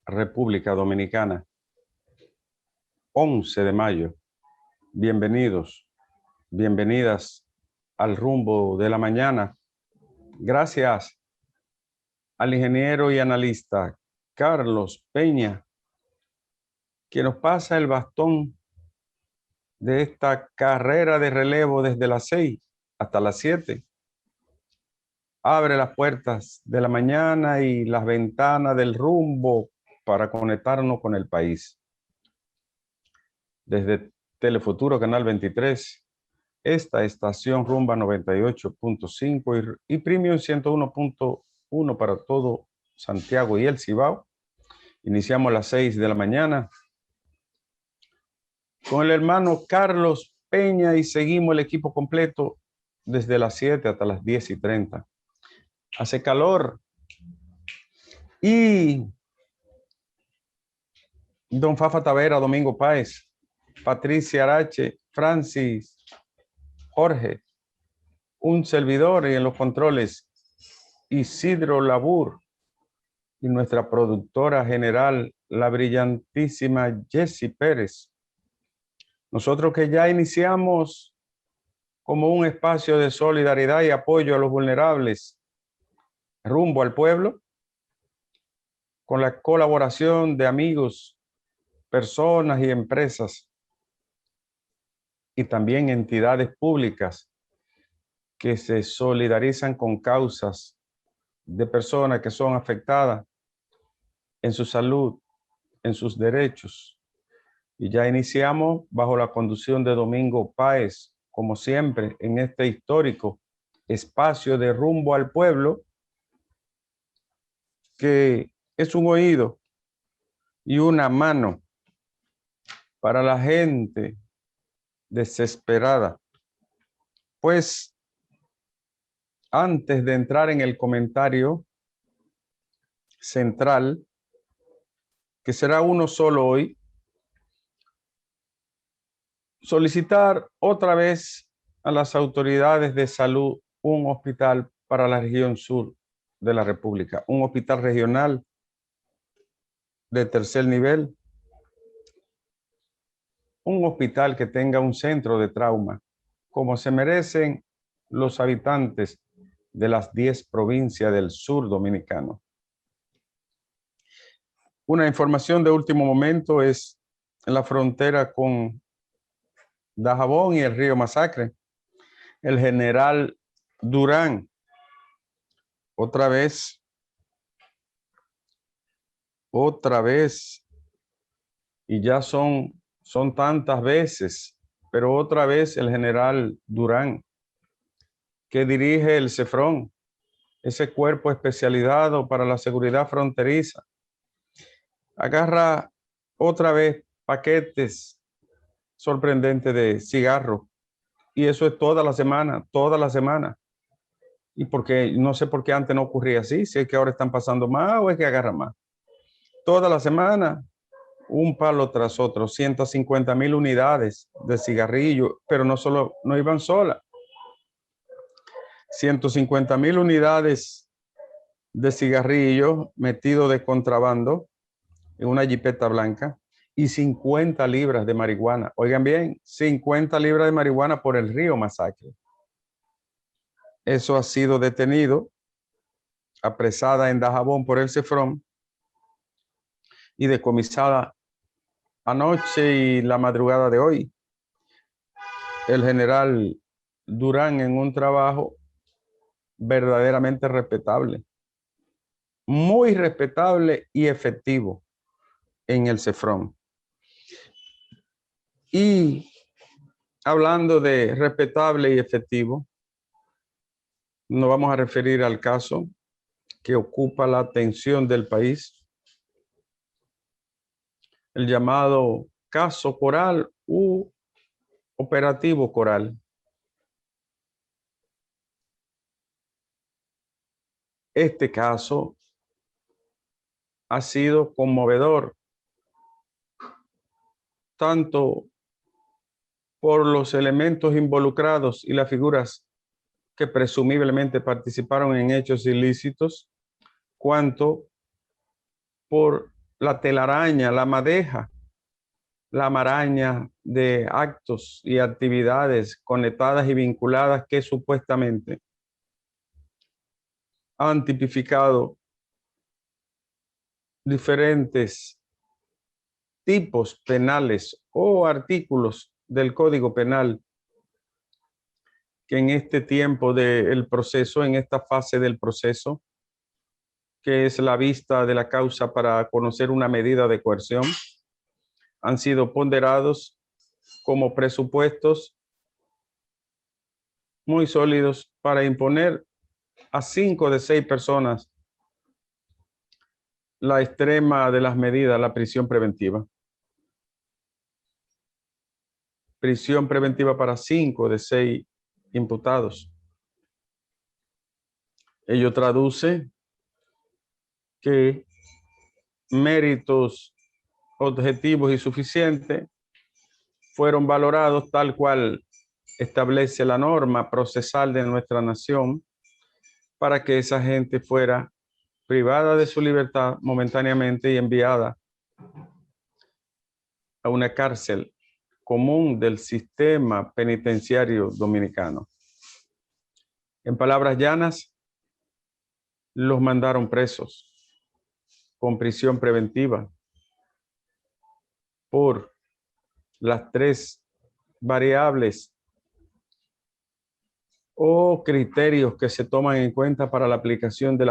República Dominicana. 11 de mayo. Bienvenidos, bienvenidas al rumbo de la mañana. Gracias al ingeniero y analista Carlos Peña, que nos pasa el bastón de esta carrera de relevo desde las 6 hasta las 7. Abre las puertas de la mañana y las ventanas del rumbo para conectarnos con el país. Desde Telefuturo, Canal 23, esta estación Rumba 98.5 y Premium 101.1 para todo Santiago y el Cibao. Iniciamos a las 6 de la mañana con el hermano Carlos Peña y seguimos el equipo completo desde las 7 hasta las 10:30. Hace calor y don Fafa Tavera, Domingo Páez, Patricia Arache, Francis, Jorge, un servidor y en los controles Isidro Labur y nuestra productora general, la brillantísima Jessie Pérez. Nosotros que ya iniciamos como un espacio de solidaridad y apoyo a los vulnerables rumbo al pueblo, con la colaboración de amigos, personas y empresas y también entidades públicas que se solidarizan con causas de personas que son afectadas en su salud, en sus derechos. Y ya iniciamos bajo la conducción de Domingo Páez, como siempre, en este histórico espacio de rumbo al pueblo, que es un oído y una mano para la gente desesperada. Pues, antes de entrar en el comentario central, que será uno solo hoy, solicitar otra vez a las autoridades de salud un hospital para la región sur de la República, un hospital regional de tercer nivel, un hospital que tenga un centro de trauma, como se merecen los habitantes de las 10 provincias del sur dominicano. Una información de último momento es en la frontera con Dajabón y el río Masacre. El general Durán, otra vez, y ya son tantas veces, pero otra vez el general Durán, que dirige el CEFRON, ese cuerpo especializado para la seguridad fronteriza, agarra otra vez paquetes sorprendentes de cigarros, y eso es toda la semana. Y porque no sé por qué antes no ocurría así, si es que ahora están pasando más o es que agarran más. Toda la semana, un palo tras otro, 150,000 unidades de cigarrillos, pero no iban solas. 150,000 unidades de cigarrillos metidos de contrabando en una jipeta blanca y 50 libras de marihuana. Oigan bien, 50 libras de marihuana por el río Masacre. Eso ha sido detenido, apresada en Dajabón por el CEFRON y decomisada anoche y la madrugada de hoy. El general Durán en un trabajo verdaderamente respetable, muy respetable y efectivo en el CEFRON. Y hablando de respetable y efectivo, nos vamos a referir al caso que ocupa la atención del país, el llamado caso Coral u operativo Coral. Este caso ha sido conmovedor, tanto por los elementos involucrados y las figuras que presumiblemente participaron en hechos ilícitos, cuanto por la telaraña, la madeja, la maraña de actos y actividades conectadas y vinculadas que supuestamente han tipificado diferentes tipos penales o artículos del Código Penal que en este tiempo del proceso, en esta fase del proceso, que es la vista de la causa para conocer una medida de coerción, han sido ponderados como presupuestos muy sólidos para imponer a 5 de 6 personas la extrema de las medidas, la prisión preventiva. Prisión preventiva para 5 de 6 imputados. Ello traduce que méritos objetivos y suficientes fueron valorados tal cual establece la norma procesal de nuestra nación para que esa gente fuera privada de su libertad momentáneamente y enviada a una cárcel común del sistema penitenciario dominicano. En palabras llanas, los mandaron presos con prisión preventiva por las 3 variables o criterios que se toman en cuenta para la aplicación de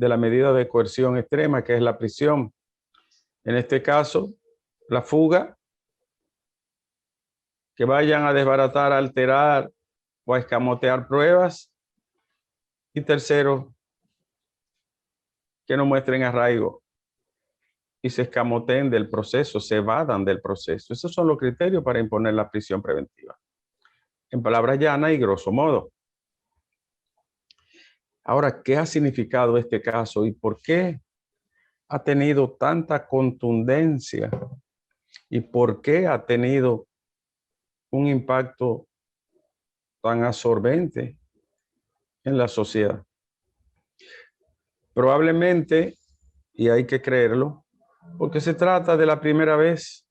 la medida de coerción extrema, que es la prisión. En este caso, la fuga, que vayan a desbaratar, alterar o a escamotear pruebas. Y tercero, que no muestren arraigo y se escamoteen del proceso, se evadan del proceso. Esos son los criterios para imponer la prisión preventiva. En palabras llanas y grosso modo. Ahora, ¿qué ha significado este caso y por qué ha tenido tanta contundencia y por qué ha tenido un impacto tan absorbente en la sociedad? Probablemente, y hay que creerlo, porque se trata de la primera vez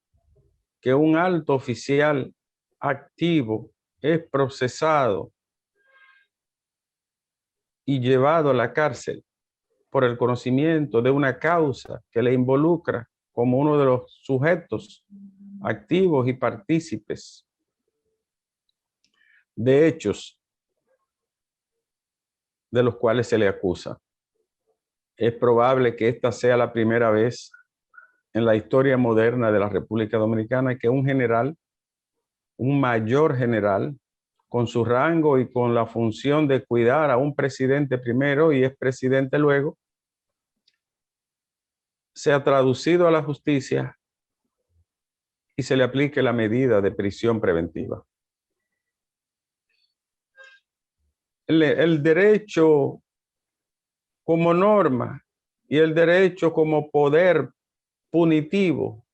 que un alto oficial activo es procesado y llevado a la cárcel por el conocimiento de una causa que le involucra como uno de los sujetos activos y partícipes de hechos de los cuales se le acusa. Es probable que esta sea la primera vez en la historia moderna de la República Dominicana que un general, un mayor general, con su rango y con la función de cuidar a un presidente primero y expresidente luego, sea traducido a la justicia y se le aplique la medida de prisión preventiva. El derecho como norma y el derecho como poder punitivo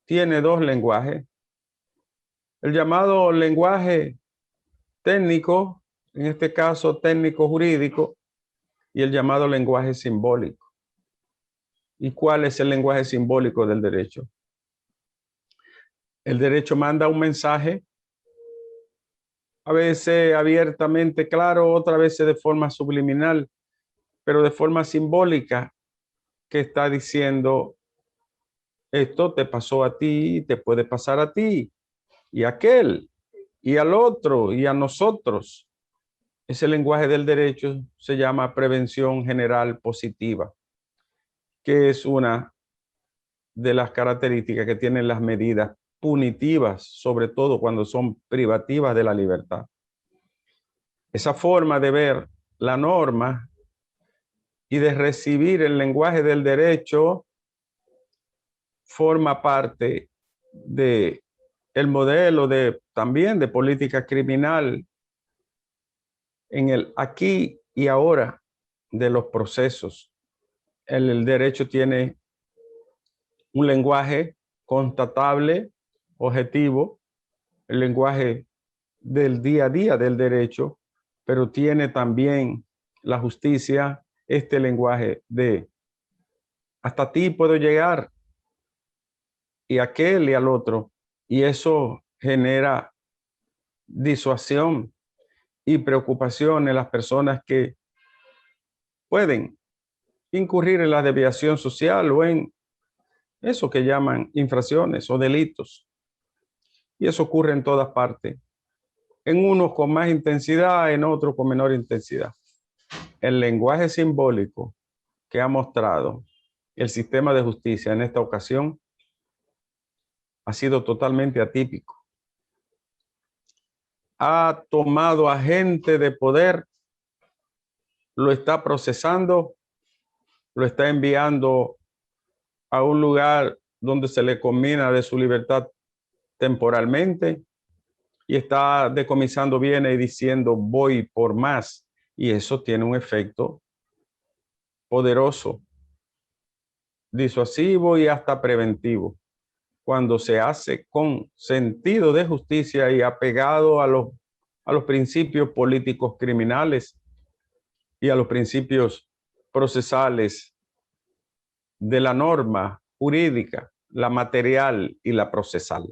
tiene 2 lenguajes. El llamado lenguaje técnico, en este caso técnico jurídico, y el llamado lenguaje simbólico. ¿Y cuál es el lenguaje simbólico del derecho? El derecho manda un mensaje, a veces abiertamente claro, otras veces de forma subliminal, pero de forma simbólica, que está diciendo: esto te pasó a ti, te puede pasar a ti, y a aquel, y al otro, y a nosotros. Ese lenguaje del derecho se llama prevención general positiva, que es una de las características que tienen las medidas punitivas, sobre todo cuando son privativas de la libertad. Esa forma de ver la norma y de recibir el lenguaje del derecho forma parte de el modelo también de política criminal en el aquí y ahora de los procesos. El derecho tiene un lenguaje constatable, objetivo, el lenguaje del día a día del derecho, pero tiene también la justicia este lenguaje de hasta ti puedo llegar y a aquel y al otro. Y eso genera disuasión y preocupación en las personas que pueden incurrir en la desviación social o en eso que llaman infracciones o delitos. Y eso ocurre en todas partes. En unos con más intensidad, en otros con menor intensidad. El lenguaje simbólico que ha mostrado el sistema de justicia en esta ocasión ha sido totalmente atípico. Ha tomado a gente de poder, lo está procesando, lo está enviando a un lugar donde se le conmina de su libertad temporalmente y está decomisando bienes y diciendo voy por más. Y eso tiene un efecto poderoso, disuasivo y hasta preventivo, cuando se hace con sentido de justicia y apegado a los principios políticos criminales y a los principios procesales de la norma jurídica, la material y la procesal.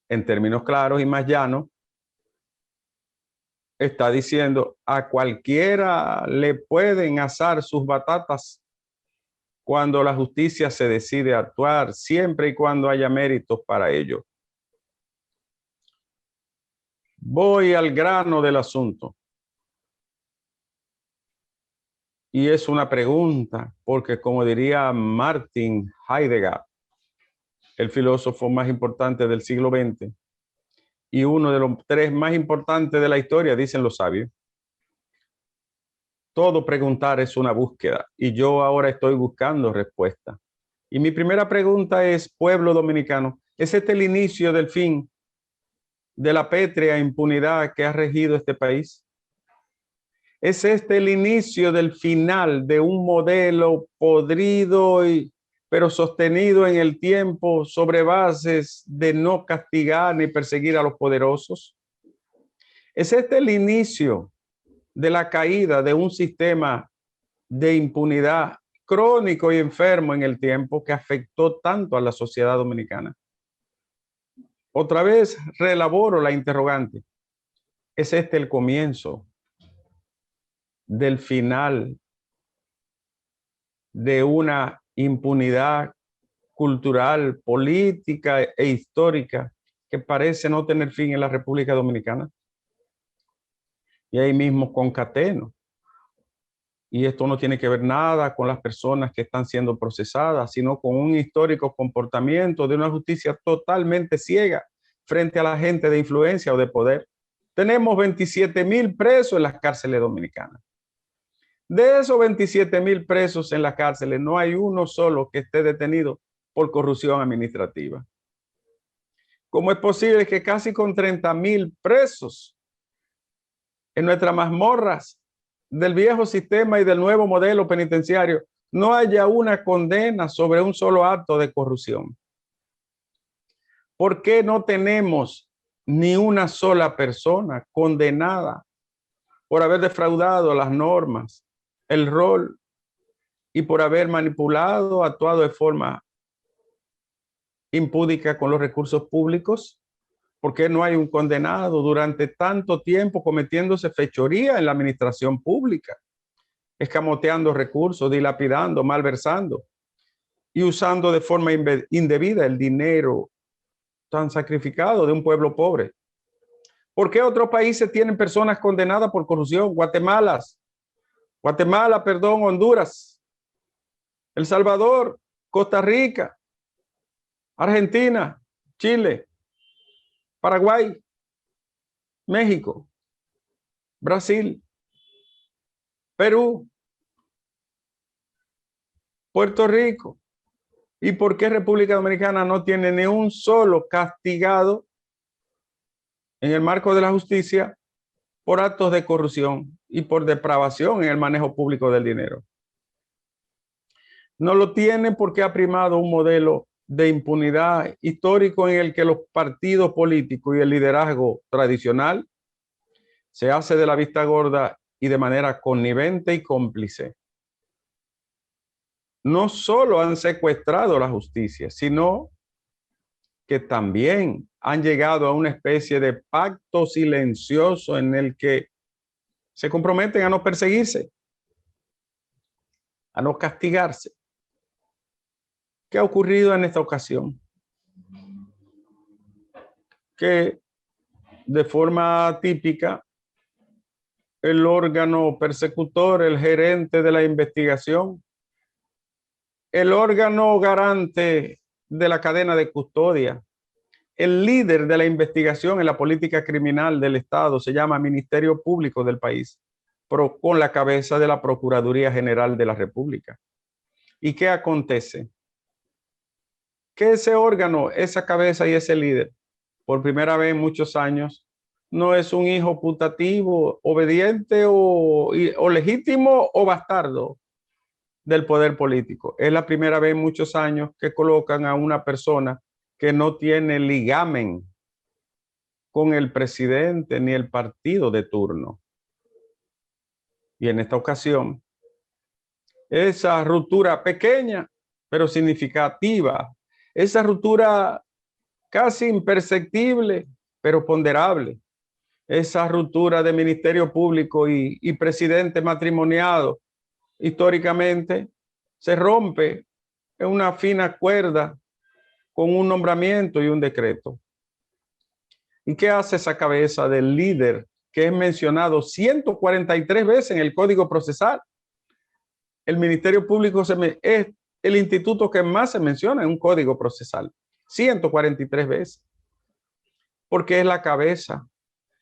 En términos claros y más llanos, está diciendo a cualquiera le pueden asar sus batatas cuando la justicia se decide a actuar, siempre y cuando haya méritos para ello. Voy al grano del asunto. Y es una pregunta, porque como diría Martin Heidegger, el filósofo más importante del siglo XX, y uno de los 3 más importantes de la historia, dicen los sabios, todo preguntar es una búsqueda, y yo ahora estoy buscando respuesta. Y mi primera pregunta es, pueblo dominicano, ¿es este el inicio del fin de la pétrea impunidad que ha regido este país? ¿Es este el inicio del final de un modelo podrido pero sostenido en el tiempo sobre bases de no castigar ni perseguir a los poderosos? ¿Es este el inicio de la caída de un sistema de impunidad crónico y enfermo en el tiempo que afectó tanto a la sociedad dominicana? Otra vez reelaboro la interrogante. ¿Es este el comienzo del final de una impunidad cultural, política e histórica que parece no tener fin en la República Dominicana? Y ahí mismo concateno. Y esto no tiene que ver nada con las personas que están siendo procesadas, sino con un histórico comportamiento de una justicia totalmente ciega frente a la gente de influencia o de poder. Tenemos 27,000 presos en las cárceles dominicanas. De esos 27,000 presos en las cárceles, no hay uno solo que esté detenido por corrupción administrativa. ¿Cómo es posible que casi con 30,000 presos en nuestras mazmorras del viejo sistema y del nuevo modelo penitenciario no haya una condena sobre un solo acto de corrupción? ¿Por qué no tenemos ni una sola persona condenada por haber defraudado las normas, el rol y por haber manipulado, actuado de forma impúdica con los recursos públicos? ¿Por qué no hay un condenado durante tanto tiempo cometiéndose fechoría en la administración pública, escamoteando recursos, dilapidando, malversando y usando de forma indebida el dinero tan sacrificado de un pueblo pobre? ¿Por qué otros países tienen personas condenadas por corrupción? Guatemala, Honduras, El Salvador, Costa Rica, Argentina, Chile, Paraguay, México, Brasil, Perú, Puerto Rico. ¿Y por qué República Dominicana no tiene ni un solo castigado en el marco de la justicia por actos de corrupción y por depravación en el manejo público del dinero? No lo tiene porque ha primado un modelo de impunidad histórico en el que los partidos políticos y el liderazgo tradicional se hace de la vista gorda y de manera connivente y cómplice. no solo han secuestrado la justicia, sino que también han llegado a una especie de pacto silencioso en el que se comprometen a no perseguirse, a no castigarse. ¿Qué ha ocurrido en esta ocasión? Que de forma típica, el órgano persecutor, el gerente de la investigación, el órgano garante de la cadena de custodia, el líder de la investigación en la política criminal del Estado, se llama Ministerio Público del país, pero con la cabeza de la Procuraduría General de la República. ¿Y qué acontece? Que ese órgano, esa cabeza y ese líder, por primera vez en muchos años, no es un hijo putativo, obediente o legítimo o bastardo del poder político. Es la primera vez en muchos años que colocan a una persona que no tiene ligamen con el presidente ni el partido de turno. Y en esta ocasión, esa ruptura pequeña, pero significativa, esa ruptura casi imperceptible, pero ponderable, esa ruptura de Ministerio Público y presidente matrimoniado, históricamente se rompe en una fina cuerda con un nombramiento y un decreto. ¿Y qué hace esa cabeza del líder que es mencionado 143 veces en el Código Procesal? El Ministerio Público es el instituto que más se menciona en un Código Procesal, 143 veces, porque es la cabeza,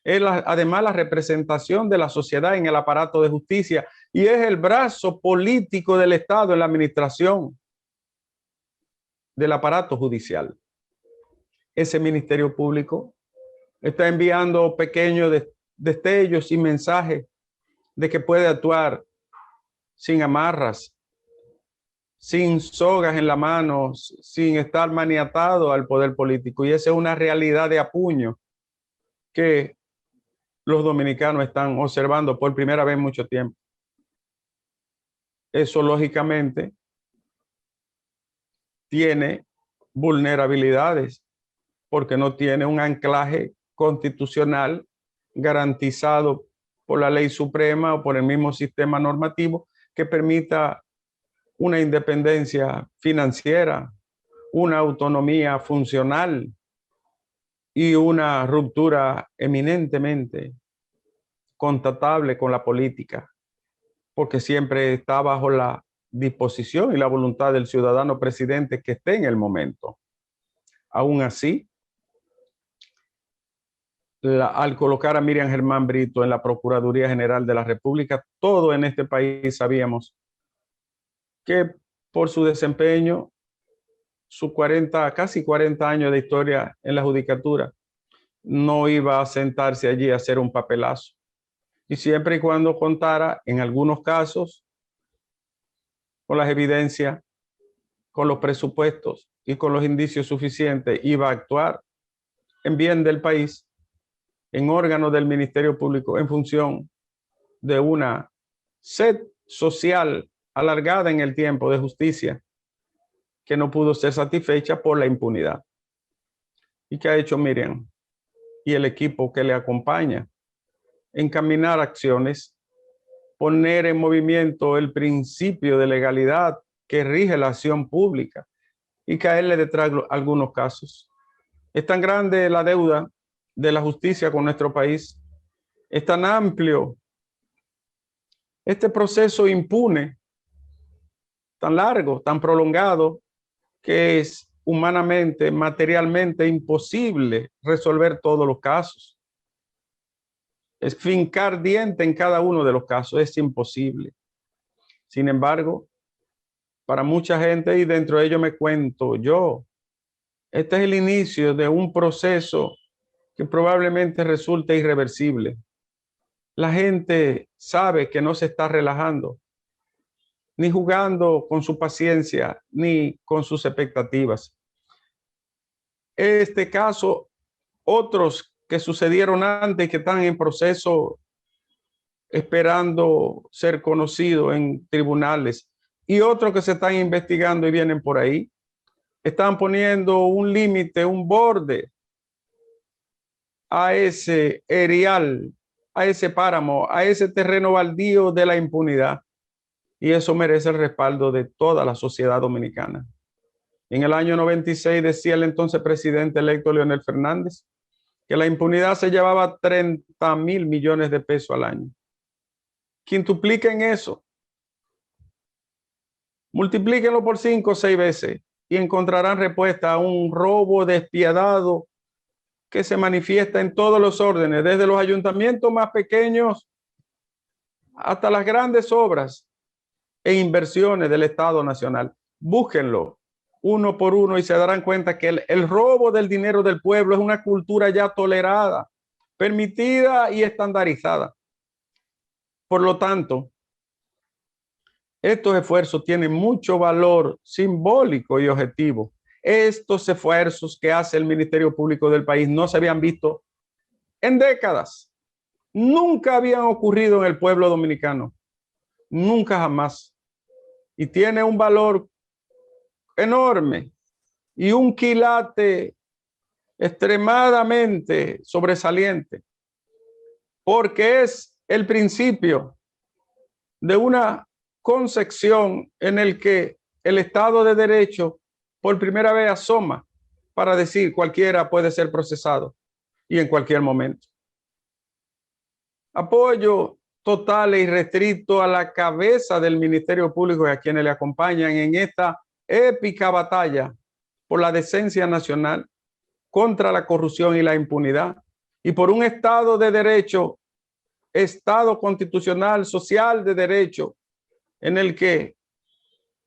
además la representación de la sociedad en el aparato de justicia y es el brazo político del Estado en la administración del aparato judicial. Ese Ministerio Público está enviando pequeños destellos y mensajes de que puede actuar sin amarras, sin sogas en la mano, sin estar maniatado al poder político. Y esa es una realidad de apuño que los dominicanos están observando por primera vez en mucho tiempo. Eso lógicamente tiene vulnerabilidades porque no tiene un anclaje constitucional garantizado por la ley suprema o por el mismo sistema normativo que permita una independencia financiera, una autonomía funcional y una ruptura eminentemente constatable con la política, porque siempre está bajo la disposición y la voluntad del ciudadano presidente que esté en el momento. Aún así, al colocar a Miriam Germán Brito en la Procuraduría General de la República, todo en este país sabíamos que por su desempeño, casi 40 años de historia en la judicatura, no iba a sentarse allí a hacer un papelazo. Y siempre y cuando contara, en algunos casos, con las evidencias, con los presupuestos y con los indicios suficientes, iba a actuar en bien del país, en órganos del Ministerio Público, en función de una sed social alargada en el tiempo de justicia que no pudo ser satisfecha por la impunidad. ¿Y qué ha hecho Miriam y el equipo que le acompaña? Encaminar acciones, poner en movimiento el principio de legalidad que rige la acción pública y caerle detrás algunos casos. Es tan grande la deuda de la justicia con nuestro país, es tan amplio este proceso impune, tan largo, tan prolongado, que es humanamente, materialmente imposible resolver todos los casos. Es fincar diente en cada uno de los casos, es imposible. Sin embargo, para mucha gente, y dentro de ello me cuento yo, este es el inicio de un proceso que probablemente resulte irreversible. La gente sabe que no se está relajando, ni jugando con su paciencia, ni con sus expectativas. Este caso, otros que sucedieron antes, que están en proceso esperando ser conocidos en tribunales, y otros que se están investigando y vienen por ahí. Están poniendo un límite, un borde a ese erial, a ese páramo, a ese terreno baldío de la impunidad. Y eso merece el respaldo de toda la sociedad dominicana. En el año 96 decía el entonces presidente electo Leonel Fernández que la impunidad se llevaba 30,000 millones de pesos al año. Quintupliquen eso, multiplíquenlo por 5 o 6 veces y encontrarán respuesta a un robo despiadado que se manifiesta en todos los órdenes, desde los ayuntamientos más pequeños hasta las grandes obras e inversiones del Estado Nacional. Búsquenlo uno por uno y se darán cuenta que el robo del dinero del pueblo es una cultura ya tolerada, permitida y estandarizada. Por lo tanto, estos esfuerzos tienen mucho valor simbólico y objetivo. Estos esfuerzos que hace el Ministerio Público del país no se habían visto en décadas. Nunca habían ocurrido en el pueblo dominicano. Nunca jamás. Y tiene un valor enorme y un quilate extremadamente sobresaliente, porque es el principio de una concepción en el que el Estado de Derecho por primera vez asoma para decir cualquiera puede ser procesado y en cualquier momento. Apoyo total e irrestricto a la cabeza del Ministerio Público y a quienes le acompañan en esta épica batalla por la decencia nacional, contra la corrupción y la impunidad, y por un Estado de Derecho, Estado constitucional, social de derecho, en el que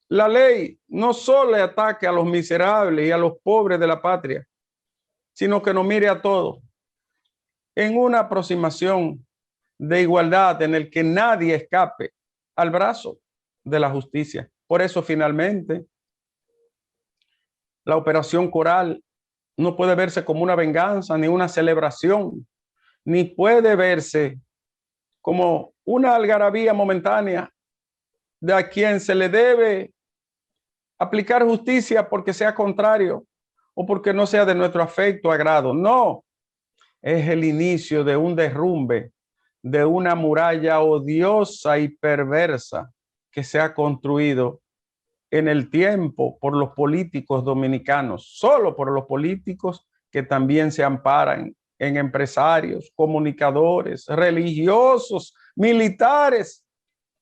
la ley no solo ataque a los miserables y a los pobres de la patria, sino que nos mire a todos en una aproximación de igualdad en el que nadie escape al brazo de la justicia. Por eso, finalmente, la operación Coral no puede verse como una venganza ni una celebración, ni puede verse como una algarabía momentánea de a quien se le debe aplicar justicia porque sea contrario o porque no sea de nuestro afecto, agrado. No, es el inicio de un derrumbe, de una muralla odiosa y perversa que se ha construido en el tiempo por los políticos dominicanos, solo por los políticos que también se amparan en empresarios, comunicadores, religiosos, militares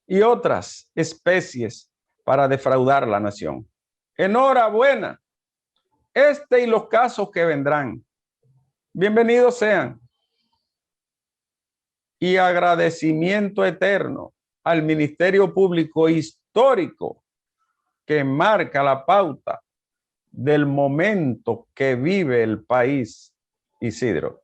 y otras especies para defraudar la nación. Enhorabuena, este y los casos que vendrán. Bienvenidos sean. Y agradecimiento eterno al Ministerio Público histórico que marca la pauta del momento que vive el país, Isidro.